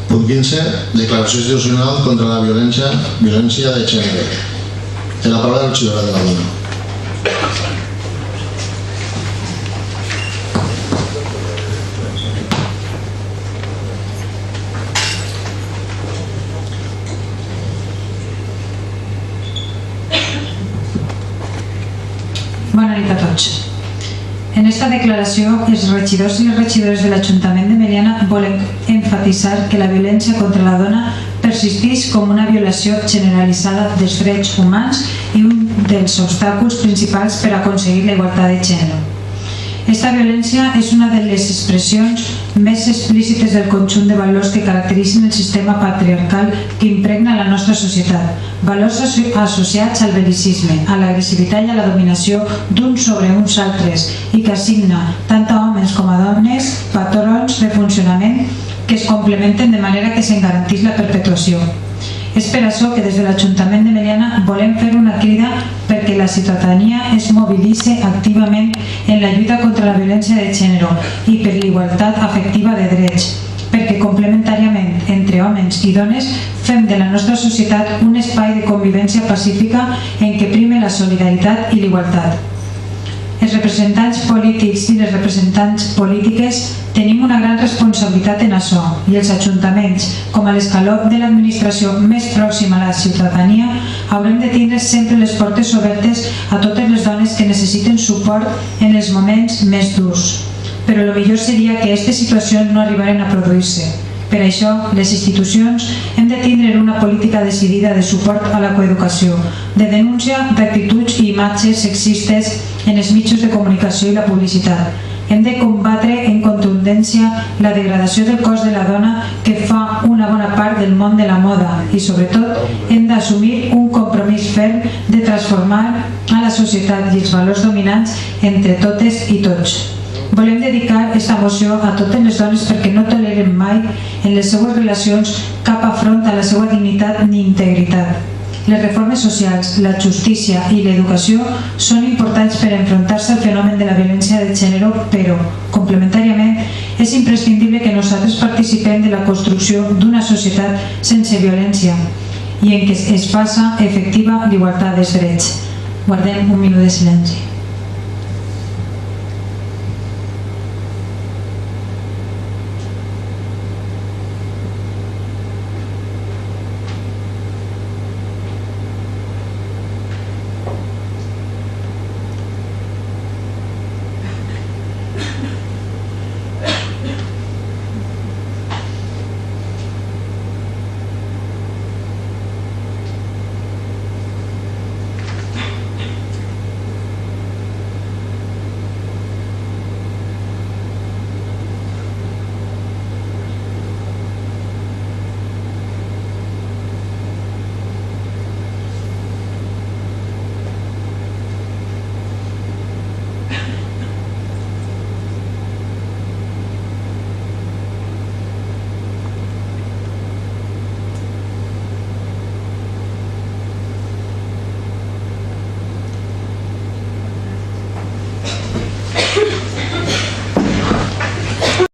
Punt 15. Declaració institucional contra la violència de gènere. Té la paraula la regidora de la Dona. Bona nit a tots. En esta declaració, els regidors i les regidores de l'Ajuntament de Meliana volen emfatitzar que la violència contra la dona persisteix com una violació generalitzada dels drets humans i un dels obstacles principals per aconseguir la igualtat de gènere. Esta violència és una de les expressions més explícites del conjunt de valors que caracteritzen el sistema patriarcal que impregna la nostra societat. Valors associats al bel·licisme, a l'agressivitat i a la dominació d'uns sobre uns altres i que assigna tant a homes com a dones patrons de funcionament que es complementen de manera que se'n garantís la perpetuació. És per això que des de l'Ajuntament de Meliana volem fer una crida perquè la ciutadania es mobilitzi activament en la lluita contra la violència de gènere i per l'igualtat efectiva de drets, perquè complementàriament entre homes i dones fem de la nostra societat un espai de convivència pacífica en què prime la solidaritat i l'igualtat. Els representants polítics i les representants polítiques tenim una gran responsabilitat en això i els ajuntaments, com a l'escaló de l'administració més pròxima a la ciutadania, haurem de tindre sempre les portes obertes a totes les dones que necessiten suport en els moments més durs. Però el millor seria que aquestes situacions no arribaren a produir-se. Per això, les institucions hem de tindre una política decidida de suport a la coeducació, de denúncia d'actituds i imatges sexistes en els mitjans de comunicació i la publicitat. Hem de combatre en contundència la degradació del cos de la dona que fa una bona part del món de la moda i, sobretot, hem d'assumir un compromís ferm de transformar a la societat i els valors dominants entre totes i tots. Volem dedicar aquesta moció a totes les dones perquè no toleren mai en les seues relacions cap afront a la seva dignitat ni integritat. Les reformes socials, la justícia i l'educació són importants per enfrontar-se al fenomen de la violència de gènere, però, complementàriament, és imprescindible que nosaltres participem de la construcció d'una societat sense violència i en què es faça efectiva l'igualtat dels drets. Guardem un minut de silenci.